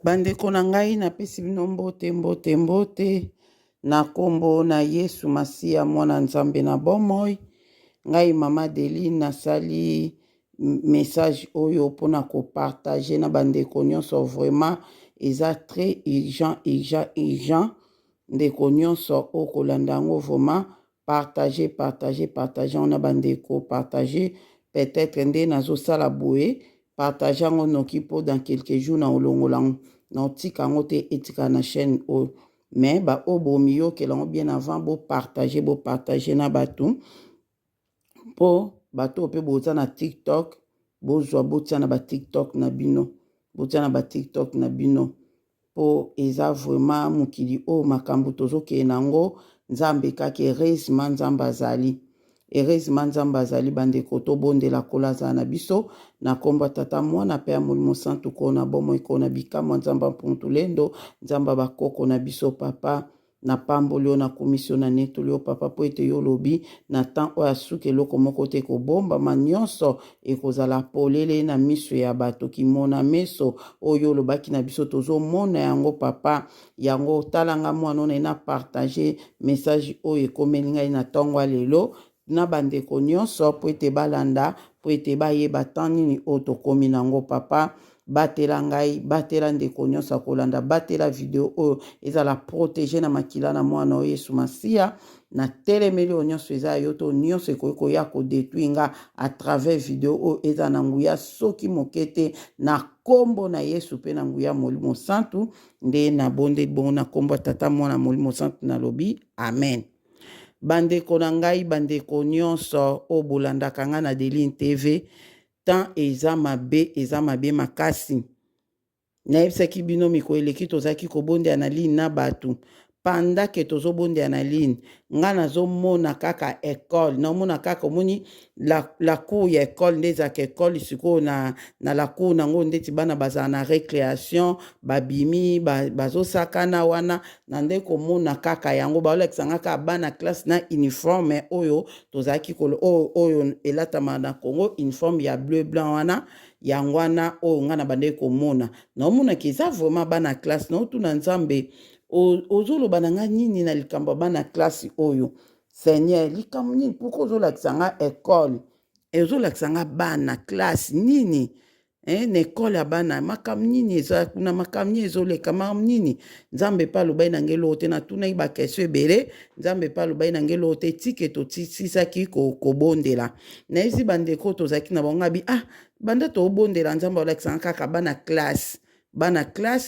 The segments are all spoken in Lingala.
Bandeko na ngai napesi bino mbote mbote mbote na kombo na Yesu Masiya mwana Nzambe na bomoi. Ngai mama Deline nasali message oyo pona ko partager na bandeko nyonso, vraiment eza très urgent ndeko nyonso okolanda yango, vraiment partager on a bandeko partager, peut-être nde nazosala boye partager yango noki po dans quelques jours na olongola na otika yango te etika na chaîne o, mais ba obomi yo kelango bien avant bo partager na batu po bato pe boza na TikTok bozwa botia na ba TikTok na bino, botia na ba TikTok na bino po eza vraiment mukili o makambo tozoke nango Nzambe kaki heureusement Nzambe azali. Heureusement Nzambe azali bandeko tobondela kolaza na biso na komba tata mwana pe ya molimo santu kona bomoi kona bikama Nzamba puntulendo Nzamba bakoko na biso papa na pamboli na komisio na netoli papa po ete yo lobi na temps oyo asuki eloko moko te kobomba manyonso ekozala polele na miso ya bato kimona meso oyo lobaki na biso tozomona yango papa yango talanga mwana na partager message oyo ekomeli ngai na ntongo lelo na bandeko nyonso po ete balanda po ete bayeba tan nini oyo tokomi nango papa. Batela ngai, batela ndeko nyonso akolanda, batela video oyo ezala protéger na makila na mwana oyo Yesu Masiya na telemeli oyo nyonso eza yo to nyonso ekoki ya kodetruire nga à travers video oyo eza na nguya soki mokete na kombo na Yesu pe na nguya molimo santu nde na bonde bon na kombo tata mwana molimo santu na lobi amen. Bandeko na ngai, bandeko nyonso o bolandaka nga na Deline TV, tant eza mabe makasi. Nayebisaki bino miko eleki tozaki kobonde na ligne na batu. Panda ke tozo bonde na ligne, nga nazomona kaka école, naomona kaka moni la cour ya école ndeza ke école siko na la cour nango ndeti bana baza na récréation, babimi bazo sakana wana na nde komona kaka yango baolekisa nga bana classe na uniforme oyo tozaki kolo oyo elatama na Congo, uniforme ya bleu blanc wana yango wana oyo nga na bande komona naomona kiza vraiment bana classe na otuna Nzambe ozoloba na nga nini na likambo bana classe oyo Seigneur likambo nini pourquoi ozolakisa nga école ozolakisa nga bana classe nini na école ya bana makambo nini eza kuna makambo nini ezoleka makambo nini Nzambe pa lobai na ngelo te na tuna ba question ebele Nzambe pa lobai na ngelo te tike to tisaki kobondela na isi bandeko tozaki na bango banda to bondela Nzambe olakisa kaka bana classe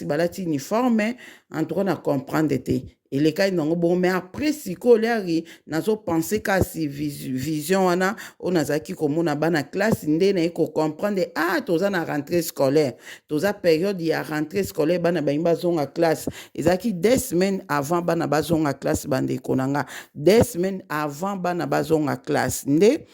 balati uniforme en tout cas na comprendre te elekai nango bon mais après siko leari nazo penser kasi vision wana on nazaki komona bana classe nde na ko comprendre toza na rentrée scolaire toza période ya rentrée scolaire bana baimba zonga classe ezaki 2 semaines avant bana bazonga classe bandeko nanga 2 semaines avant bana bazonga classe nde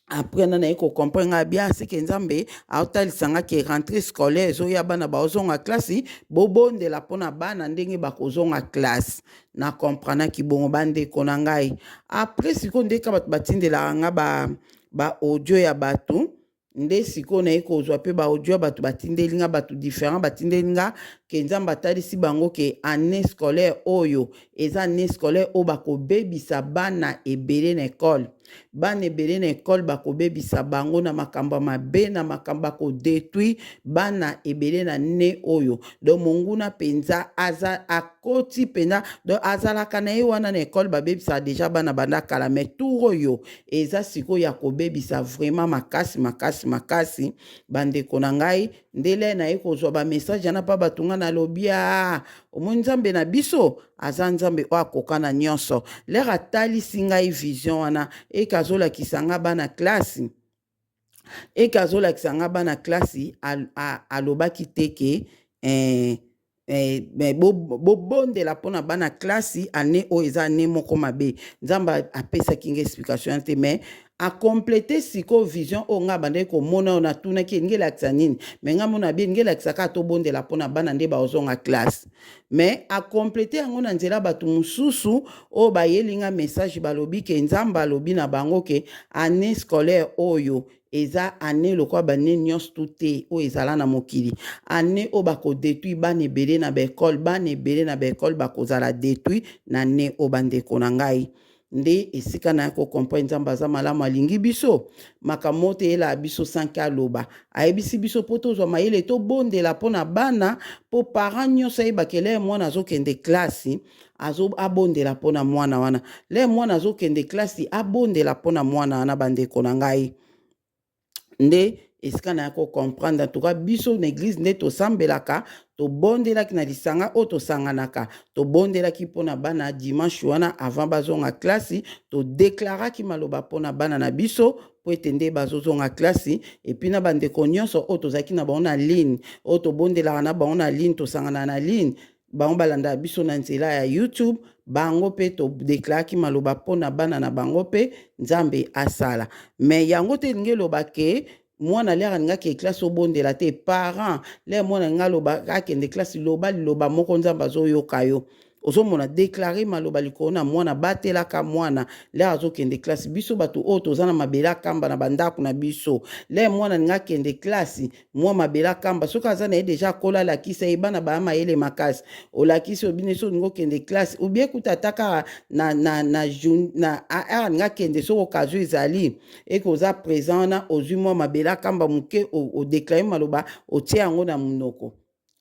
après nana eko comprendre bien c'est que Nzambe aotalisanga ke rentrée scolaire zo ya bana bazonga classe bobonde la pona bana ndenge bakozonga classe na comprendre ki bon bande konangai après siko ndeka batindela nga ba audio ya batu nde siko na eko zwa pe ba audio batu batindeli nga batu différent batindeli nga ke Nzambe atalisi bango ke année scolaire oyo eza année scolaire o bakobebisa bana ebele na école bana ebele na école bakobebisa bango na makambo mabe na makambo kodetruire bana ebele na ne oyo donc monguna penza aza akoti penza donc azalaka na ye wana na école babebisa déjà bana banda kala mais tout oyo eza siko ya kobebisa vraiment makasi bandeko na ngai ndele na ye kozwa ba message na pa batunga na lobia omoni Nzambe na biso aza Nzambe o akoka na nyonso lera atalisi ngai vision wana ekazolakisa nga bana classe alobaki teke bobondela pona bana classe année oyo eza année moko mabe Nzambe apesaki nga explication te mais a compléter siko vision o nga bande ko mona na tuna ki ngela tsanini mais nga mona bien ngela tsaka to bondela pona bana nde ba ozonga classe mais a compléter yango na nzela batu mususu o ba yelinga message balobi ke nzamba lobi na bango ke année scolaire oyo eza année lokwa bane nyonso tute o ezala na mokili année o bako détruit bana ebele na baekole bana ebele na baekole bakozala détruit na année o bandeko na ngai nde esika na ko comprendre nzambe aza malamu alingi biso makambo te ela biso sanke aloba ayebisi biso po tozwa mayele tobondela mpona bana po parent nyonso ayebaka le mwana azokende klasi abondela mpona mwana wana le mwana azokende klasi abondela mpona mwana wana bandeko na ngai nde esika na ko comprendre en tout cas biso na église nde tosambelaka tobondelaki na lisanga o tosanganaka tobondelaki mpona bana dimanche wana avant bazonga klasi todeklaraki maloba mpona bana na biso po ete nde bazozonga klasi epuis na bandeko nyonso oyo tozalaki na bango na ligne oyo tobondelaka na bango na ligne tosangana na ligne bango balanda biso na nzela ya YouTube bango pe todeklaraki maloba mpona bana na bango pe nzambe asala mais yango te elingi eloba ke mwana lere alingaki classe obondela te parent lere mwana alingi aloba akende classe loba liloba moko nzambe azoyoka yo ozomona déclaré maloba likolo na mwana batelaka mwana lere azokende classe biso bato oyo toza na mabele akamba na bandako na biso lere mwana alingi akende classe mwa mabele akamba soki aza na ye deja akola alakisa ye bana baya mayele makasi olakisi obine so olingi okende classe obie kuta ataka alingi akende soki okazio ezali eke oza présent wana ozwi mwa mabele akamba moke odeklare maloba otie yango na monoko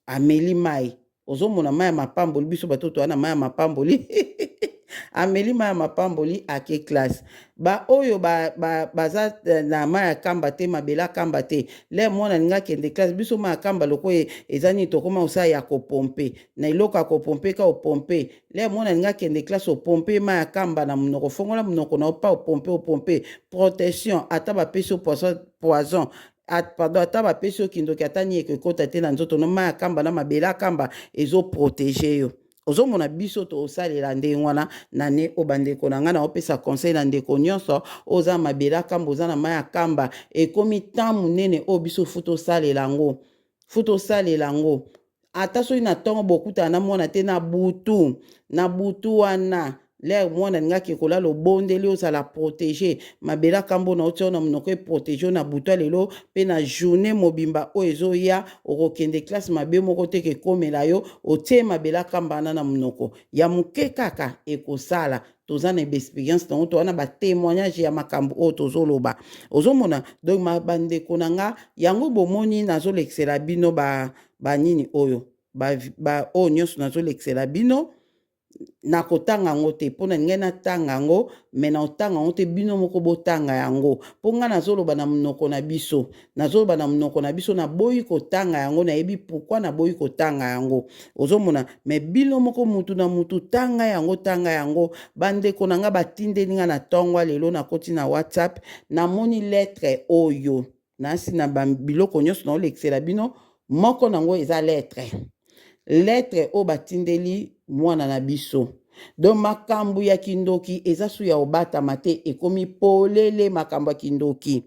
ameli mai ozomona mai ya mapamboli biso bato towana mai ya mapamboli ameli mai ya mapamboli ake classe baoyo baza na mai ya kamba te mabele akamba te le mwana alingi akende classe biso mai ya kamba loko eza nini tokoma osala ya kopompe na eloko ya kopompe ka opompe le mwana alingi akende classe opompe mai ya kamba na monoko fongola monoko na opa opompe protection ata bapesi poison pardon ata bapesi yo kindoki ata ni ekekota te na nzoto no mai ya kamba na mabele akamba ezoprotege yo ozomona biso tosalela ndenge wana na ne o bandeko na ngai na opesa conseil na ndeko nyonso oza mabele akamba oza na mai ya kamba ekomi temps monene oyo biso fu tosalela yango ata soki na ntongo bokutana na mwana te na butu wana lere mwana alingaki kolala obondeli ozala protege mabele akambo na otia na monoko eprotege na butu lelo mpe na journée mobimba oyo ezoya okokende classe mabe moko te kekomela yo otie mabele akamba wana na monoko ya moke kaka ekosala toza na baexpérience nango towana batémoignage ya makambo oyo tozoloba ozomona donc bandeko na nga yango bomoni nazolekisela bino banini oyo oyo nyonso nazolekisela bino na kotanga yango te mpona ngai natanga yango me na otanga yango te bino moko botanga yango mpo ngai nazoloba na monoko na biso naboyi kotanga yango nayebi pourkui naboyi kotanga yango ozomona me bino moko mutu na mutu tanga yango bandeko na ngai batindeli ngai na ntongo lelo nakoti na WhatsApp namoni lettre oyo nasi na biloko nyonso naolekisela bino moko nango eza lettre oyo batindeli mwana na biso donc makambo ya kindoki eza su ya obatama te ekomi polele makambo ya kindoki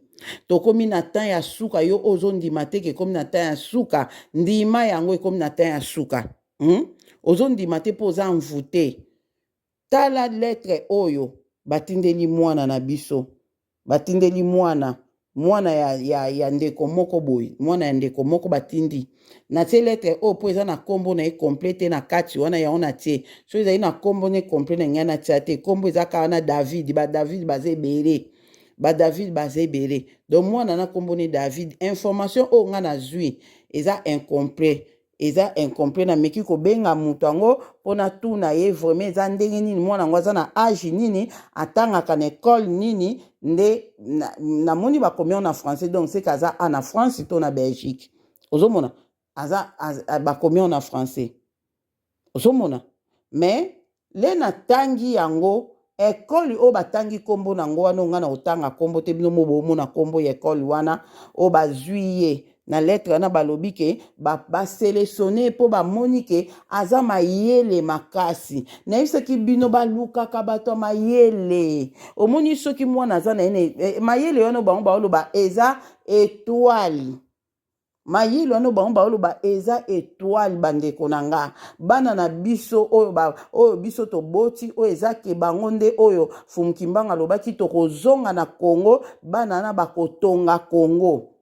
tokomi na temps ya suka yo ozondima te ekomi na temps ya suka ndima yango ekomi na temps ya suka ozondima te mpo oza mvute tala lettre oyo batindeli mwana na biso batindeli mwana ya ndeko moko boye mwana ya ndeko moko batindi na tie lettre oyo mpo eza na kombo na ye complet te na kati wana yango na tie so ezali na kombo ne complet na ngai na tia te kombo eza kaka na David David baza ebele donc mwana na kombo ne David information oyo ngai nazwi eza incomplet na meki kobenga moto yango mpona tuna ye vraiment eza ndenge nini mwana yango aza na age nini atangaka na ekole nini nde namoni bakomi na français donc seke aza na France to na Belgique ozomona bakomi na français ozomona mais le natangi yango ekole oyo batangi kombo nango wana nga na otanga kombo te bino mo bomona kombo ya ekole wana oyo bazwi ye na lettre wana balobi ke baselektione mpo bamoni ke aza mayele makasi. nayebisaki bino balukaka bato ya mayele. omoni soki mwana aza na ye mayele wana bango baoloba eza étoile. mayele wana bango baoloba eza étoile bandeko na nga. bana na biso oyo biso toboti oyo eza ke bango nde oyo Fumukimbanga alobaki tokozonga na Congo, bana na bakotonga Congo,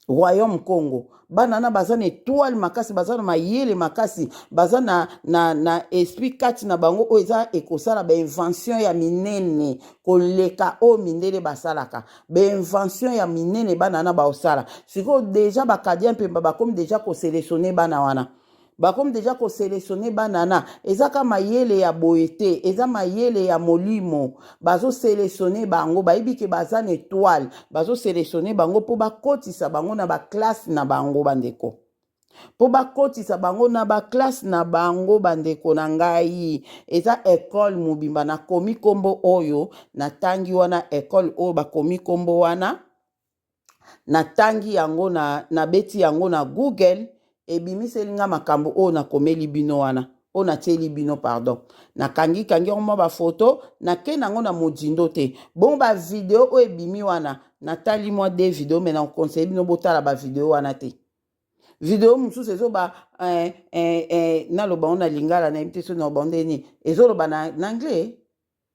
Royaume Congo. bana na baza na étoile makasi, baza na mayele makasi, baza na esprit kati na bango oyo eza ekosala bainvention ya minene koleka oyo mindele basalaka. bainvention ya minene bana na baosala. sikoyo deja bakadia mpemba bakomi deja koselektione bana wana, bakomi deja koselektione banana. eza ka mayele ya boye te, eza mayele ya molimo. bazoselektione bango, bayebi ke baza na étoile, bazoselektione bango mpo bakotisa bango na baklasse na bango bandeko, mpo bakotisa bango na baklasse na bango bandeko na ngai. eza ekole mobimba nakomi kombo oyo natangi wana, ekole oyo bakomi kombo wana natangi yango na beti yango na Google. ebimiseli nga makambo oyo nakomeli bino wana, oyo natieli bino pardon. nakangi yango mwa bafoto nake nango na modindo te. bon bavideo oyo ebimi wana natali mwa de video me nakonseye bino botala bavideo wana te. video mosusu ezoba naloba ngo na lingala nayebi te soki naloba ndeni ezoloba na anglais,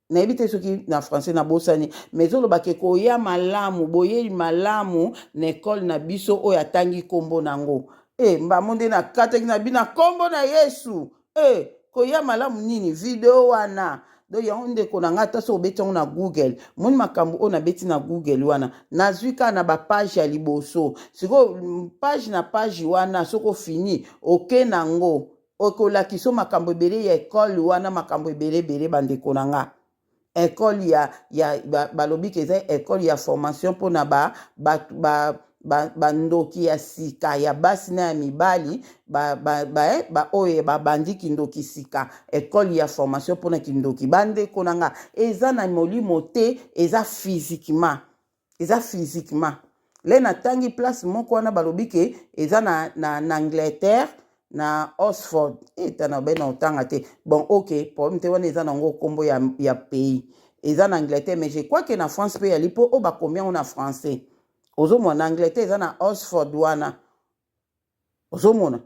nayebi te soki na français na bosani, mais ezoloba ke koya malamu, boyeli malamu na ekole na biso oyo atangi kombo nango. mbamonde na kataki na bina kombo na Yesu. koya malamu nini video wana. do yango ndeko na nga taso obeti yango na Google, moni makambo oyo nabeti na Google wana nazwi kaka na bapage ya liboso. sikoyo page na page wana soko fini oke nango okolakisa makambo ebele ya ekole wana, makambo ebele bandeko na nga. ekole ya balobi ke eza ekole ya formation mpona bandoki ya sika ya basi na ya mibali oyo babandi kindoki sika. ekole ya formation mpona kindoki bandeko na nga eza na molimo te, eza physiquement, eza physiquement. le natangi place moko wana balobi ke eza na Angleterre na Oxford. tana bena otanga te. bon ok problème te wana eza nango kombo ya pays, eza na Angleterre, mais je crois que na France pe yali po o bakomi yango na français. ozomona Angleterre eza na Oxford wana, ozomona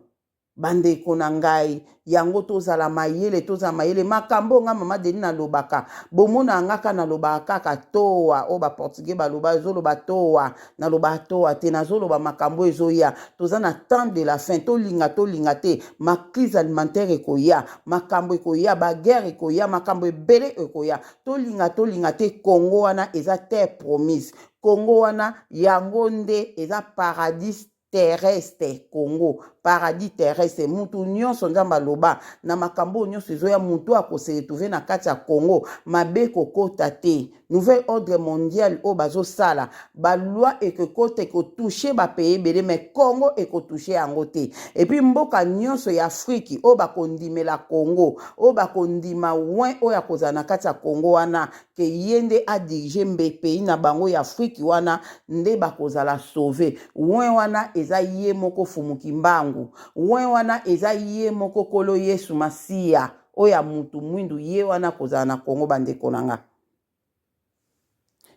bandeko na ngai. yango tozala mayele makambo nga mama Deni nalobaka bomona ngaka nalobaka kaka towa o ba portugais baloba ezoloba towa, naloba towa te, nazoloba makambo ezoya. toza na temps de la fin, tolinga te, ma crise alimentaire ekoya, makambo ekoya, baguerre ekoya, makambo ebele ekoya. tolinga te. Congo wana eza terre promise, Congo wana yango nde eza paradis terrestre. Congo paradis terrestre. mutu nyonso nzambe aloba na makambo nyonso ezoya mutu akoseretrouve na kati ya Congo mabe kokota te. nouvel ordre mondial oyo bazosala baloi ekokota ekotouche bapays ebele, mais Congo ekotouche yango te. epuis mboka nyonso ya Afrique oyo bakondimela Congo, oyo bakondima wen oyo akozala na kati ya Congo wana ke ye nde adirige pays na bango ya Afrique wana nde bakozala sauve. wen wana eza ye moko Fumukimbanga, wen wana eza ye moko Kolo Yesu Masiya oyo ya mutu mwindu, ye wana kozala na Congo bandeko na nga.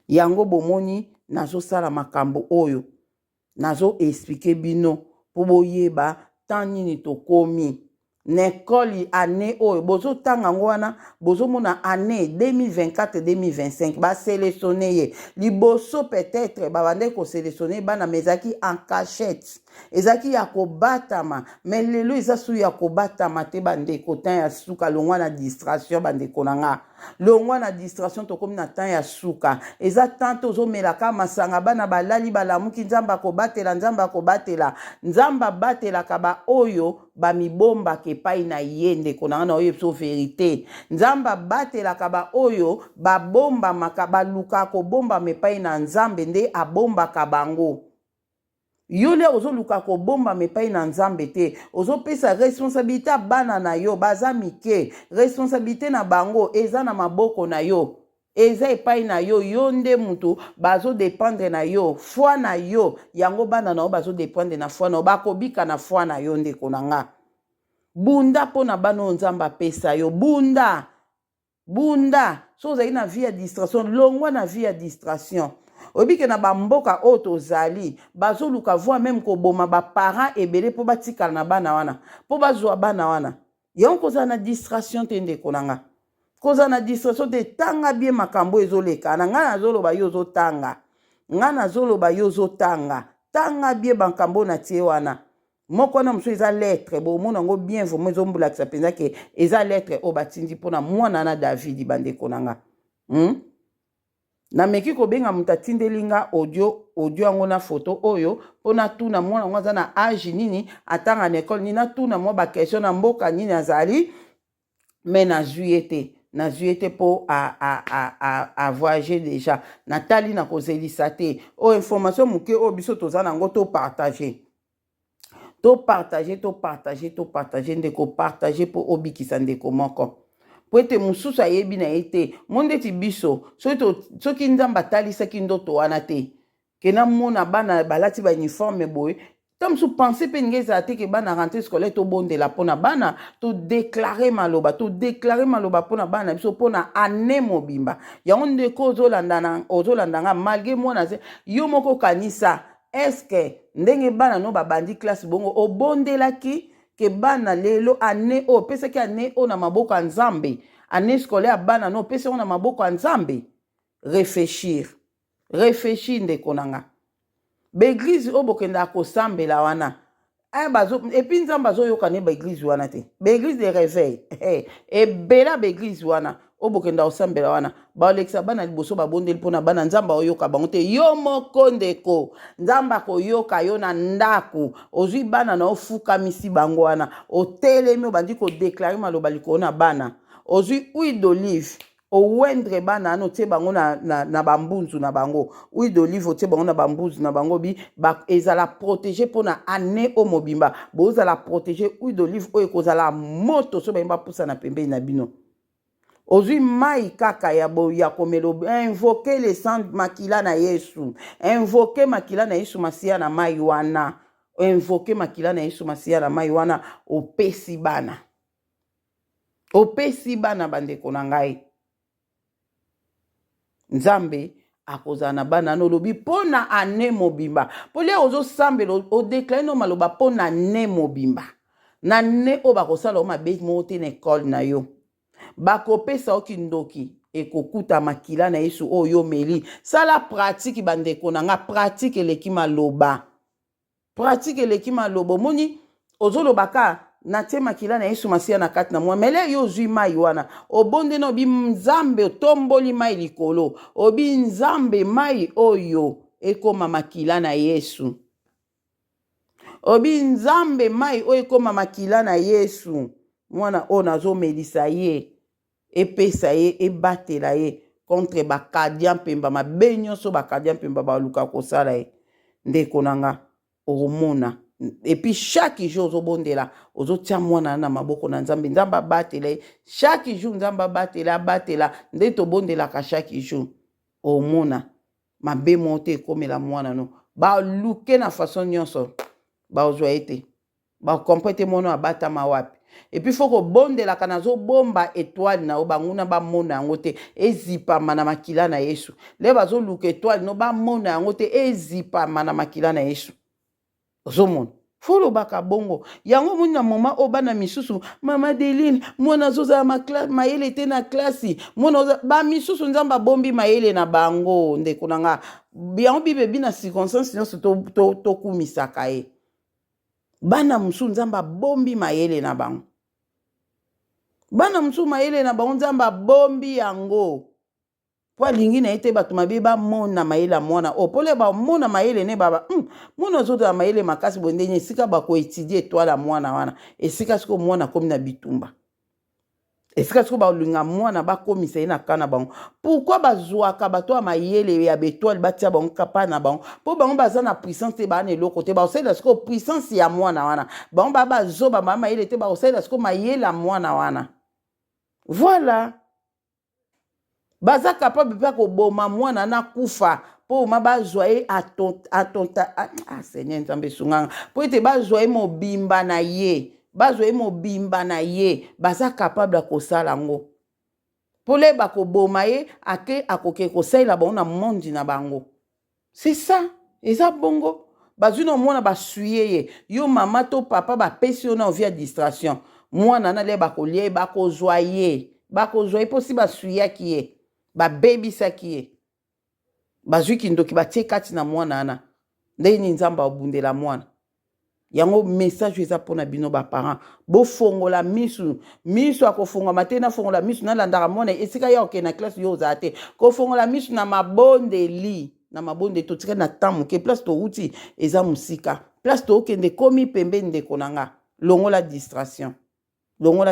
yango bomoni nazosala makambo oyo nazo explique bino po boyeba tant nini tokomi na ekole année oyo bozotanga yango wana bozomona année 2024-2025 baselektione ye liboso. peut-être babande koselektione bana mais ezalaki en cachette, ezalaki ya kobatama, mais lelo eza su ya kobatama te bandeko. tan ya suka longwa na distraction bandeko na nga, longwa na distraction tokomi na tan ya suka. eza tan tozomelaka masanga bana balali balamuki nzambe akobatela, nzambe akobatela, nzambe abatelaka baoyo bamibombaka epai na ye ndeko na nga na oyo so verité. nzambe abatelaka baoyo babombamaka balukaka kobombama epai na nzambe nde abombaka bango. yo le ozoluka kobombama epai na nzambe te, ozopesa responsabilité bana na yo baza mike, responsabilité na bango eza na maboko na yo. eza epai na yo yo nde mutu bazo dépendre na yo foi na yo yango bana na yo bazo dépendre na foi na yo bakobika na foi na yo ndeko na nga bunda mpona bana oyo nzambe apesa yo bunda so ozali na vie ya distraction longwa na vie ya distraction obike na bamboka oyo tozali bazoluka voi meme koboma baparent ebele mpo batikala na bana wana mpo bazwa bana wana yango kozala na distraction te ndeko na nga kozala na distraction te tanga bie makambo ezoleka na ngai nazoloba yo ozotanga ngai nazoloba yo ozotanga tanga bie makambo na tie wana moko wana mosusu eza lettre bomona yango bien vraimen ezombulakisa mpenza ke eza lettre oyo batindi mpona mwana na davidi bandeko na nga nameki kobenga moto atindeli nga audio yango na foto oyo mpona tuna mwana yango aza na age nini atanga na ekole nini natuna mwa bakestion na mboka nini azali me nazwi ye te mpo avoyage déjà natali na kozelisa te oyo information moke oyo biso toza nango topartage ndeko partage mpo obikisa ndeko moko po ete mosusu ayebi na ye te mo ndeti biso soki nzambe atalisaki ndoto wana te ke namona bana balati bauniforme boye ta mosusu pense mpe ninge ezala te ke bana rentrée scolaire tobondela mpona bana todeklare maloba mpona bana na biso mpona ane mobimba yango ndeko ozolanda nga malgré mwana se yo moko kanisa eske ndenge bana no babandi classe bongo obondelaki ke bana lelo ane oyo opesaki ane oyo na maboko ya nzambe ane scolaire ya bana no opesaki na maboko ya nzambe réfléchir ndeko na nga baeglize oyo bokendaka kosambela wana epuis nzambe azoyoka ne baeglize wana te baeglize de réveil ebela baeglize wana oyo bokenda kosambela wana baolekisa bana liboso babondeli mpona bana nzambe aoyoka bango te yo moko ndeko nzambe akoyoka yo na ndako ozwi bana na ofukamisi bango wana otelemi obandi kodeklare maloba likolo na bana ozwi huile d'olive owendre bana ano tie bango na bambunzu na bango huile d'olive otie bango na bambunzu na bango ezala protege mpona ane o mobimba bozala protege huile d'olive oyo ekozala moto so bayemba pusa na pembeni na bino ozwi mai kaka ya komela invoke le sang makila na yesu invoke makila na yesu masiya na mai wana invoke makila na yesu masiya na mai wana opesi bana bandeko na ngai nzambe akozala na bana nolobi mpona ane mobimba mpo lia ozosambela odeklare no maloba mpona ne mobimba na ne oyo bakosala o mabe moko te na ekole na yo bakopesa oki ndoki ekokuta makila na yesu oyo meli sala pratique bandeko na nga pratique eleki maloba omoni ozolobaka natie makila na yesu masiya na kati na mwa mele yo ozwi mai wana obonde na obi nzambe otomboli mai likolo obi nzambe mai oyo ekoma makila na yesu obi nzambe mai oyo ekoma makila na yesu mwana oyo nazomelisa ye epesa ye ebatela ye contre bakadia mpemba mabe nyonso bakadia mpemba baluka kosala ye ndeko na nga omona epuis chaque jour ozobondela ozotia mwana na maboko na nzambe abatela ye chaque jour nzambe abatela nde tobondelaka chaque jour omona mabe mo te ekomela mwana no baluke na façon nyonso baozwa ye te bakompre te mwana abatama wapi epuis fo kobondelaka nazobomba étoile na yo banguna bamona yango te ezipama na makila na yesu le bazoluka étoile no bamona yango te ezipama na makila na yesu ozomona folobaka bongo yango moni na moma oyo bana misusu mama Deline mwana azozala mayele te na klasi bamisusu nzambe abombi mayele na bango ndeko na nga yango bibebi na circonstance nyonso tokumisaka ye bana mosusu nzambe abombi mayele na bango nzambe abombi yango po alingi na ye te bato mabe bamona mayele ya mwana oyo pole bamona mayele ne baba mwana azozala mayele makasi boye ndenge esika bakoetudie etwala mwana wana esika siko mwana akomi na bitumba esika siko balinga mwana bakomisa ye na kana bango pourkui bazwaka bato ya mayele ya betwale batia bango kapa na bango mpo bango baza na puissance te bana eloko te bakosalela siko puissance ya mwana wana bango baa bazoba baa mayele te bakosalela siko mayele ya mwana wana voilà baza capable pe ko boma mwana na kufa po ma bazwa ye atonta Seigneur nzambe sunganga po ete bazwa ye mobimba na ye baza capable ko sala ngo pole ba ko boma ye ake akoke ko saila bango na mondi na bango. C'est ça eza bongo bazwi na mwana basuye ye yo mama to papa bapesi yo na via distraction mwana na le bakolia ye bakozwa ye po si basuyaki ye babebisaki ye bazwi kindoki batie kati na mwana ana ndeni nzamba obundela mwana yango message eza pona bino baparent bofongola misu akofongwama te na fongola misu nalandaka mwana esika ya oke na classe yo ozala te kofongola misu na mabondeli totika na temps moke place touti eza mosika place tookende komi pembeni ndeko na nga longola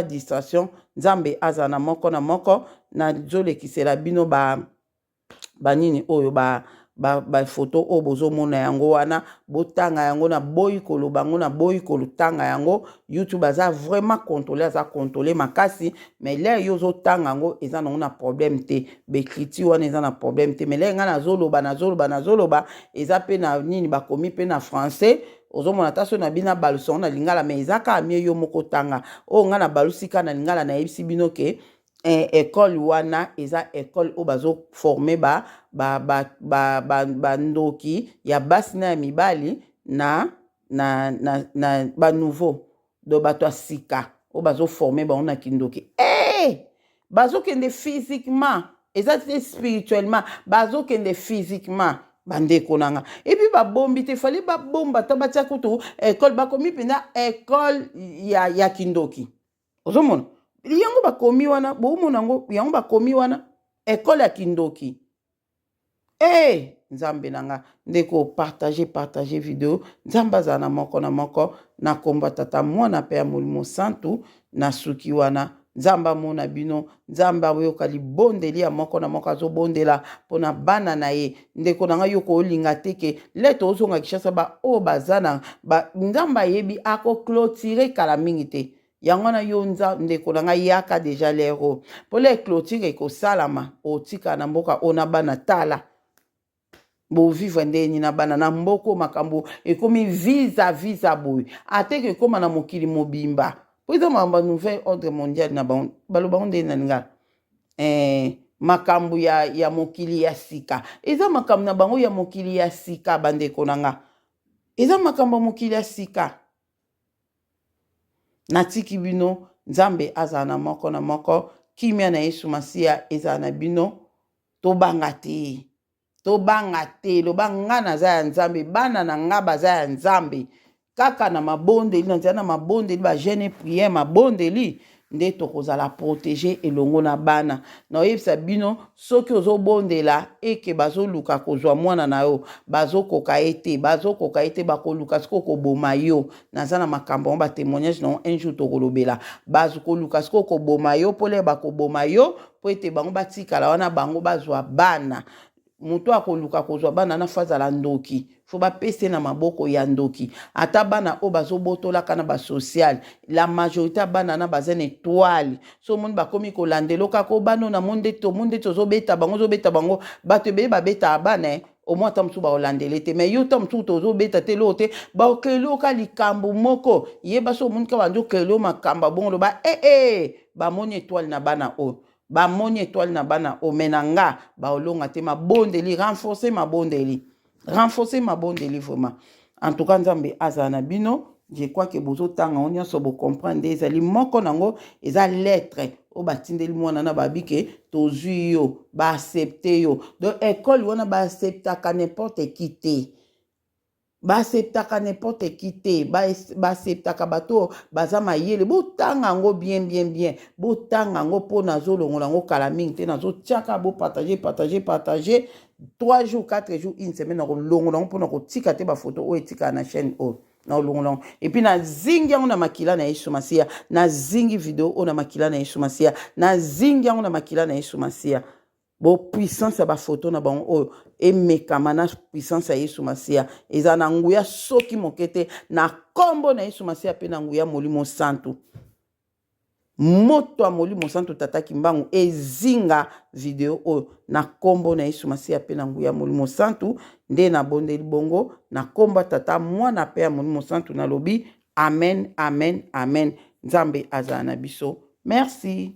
distraction nzambe aza na moko na moko na zolekisela bino banini oyo photo oyo bozomona yango wana botanga yango na boyi koloba yango na boyi kolotanga yango YouTube aza vraiment contrôlé makasi mais là yo zotanga yango eza nango na problème te bekriti wana eza na problème te mais là nga nazoloba eza pe na nini bakomi pe na français ozomona taso na bina baluson na lingala mais eza ka mie yo moko tanga o nga na balusika na lingala na yebisi bino ke école wana eza école o bazo former ndoki ya basi na ya mibali na nouveau do bato asika o bazo former bango na kindoki bazo kende physiquement eza te spirituellement bazo kende physiquement bandeko nanga epi babombi te fali babomba ta batia kutu école bakomi pena école ya kindoki ozomona yango bakomi wana boumona ngo yango bakomi wana école ya kindoki nzambe nanga ndeko partager vidéo nzambe aza na moko na komba tata mwana pe ya molimo santu na suki wana nzamba mona bino nzamba yoka libondeli ya moko na moko azobondela pona bana na ye ndeko nanga yoko olinga teke leto ozonga kishasa o bazana nzamba yebi ako clôturer kala mingi te yango na yo ndeko nanga yaka deja lero po le clôture ekosalama otika na mboka ona bana tala bovivre ndeni na bana na mboko makambo ekomi visa boy ateke ekoma na mokili mobimba po eza makambo nouvelle ordre mondial na balobango ndeni na lingala makambo ya mokili ya sika eza makambo na bango ya mokili ya sika bandeko nanga eza makambo mokili ya sika natiki bino nzambe aza na moko na moko kimia na Yesu Masiya eza na bino tobanga te lobanga na za ya nzambe bana na nga baza ya nzambe kaka na mabondeli na nzela na mabondeli bagene priere mabondeli nde tokozala protéger elongo na bana na oyebisa bino soki ozobondela eke bazoluka kozwa mwana na yo bazokoka ete bakoluka siko koboma yo naza na makambo ba témoignage na un jour tokolobela bazokoluka siko koboma yo pole bakoboma yo po ete bango batikala wana bango bazwa bana muto akoluka kozwa bana na fazala ndoki fo bapese na maboko ya ndoki ata bana o bazobotolaka na basocial la majorité bana na bazene étoile so monde bakomi kolandeloka ko bano na monde tozobeta bango bato be babeta bana au moins tam su ba olandele te mais yo tam su tozobeta te lote ba okeloka likambo moko yeba so monde ka banjo kelo makamba bongo ba ba moni étoile na bana o bamoni étoile na bana omenanga baolonga te mabondeli renforcer mabondeli vraiment en tout cas nzambe aza na bino je crois que bozotanga on nyonso bo comprendre ezali moko nango eza lettre o batindeli mwana na babike tozwi yo ba accepter yo donc école wana ba acceptaka n'importe qui te baacceptaka n'importe qui te baacceptaka bato baza mayele botanga yango bien botanga yango mpo nazolongola yango kala mingi te nazotiaka partager 3 jours 4 jours une semaine nakolongola yango mpo na kotika te bafoto oyo etikala na chaîne oyo naolongola yango epuis nazingi yango na makila na Yesu Masiya nazingi video oyo na makila na Yesu Masiya nazingi yango na makila na Yesu Masiya bo puissance ya bafoto na bango oyo emekama na puissance ya Yesu Masiya eza na nguya soki moke te na kombo na Yesu Masiya pe na nguya molimo santu moto ya Molimo Santu Tata Kimbangu ezinga video oyo na kombo na Yesu Masiya pe na nguya Molimo Santu nde na bondeli bongo na komba tata mwana pe ya Molimo Santu na lobi amen amen amen. Nzambe azala na biso. Merci.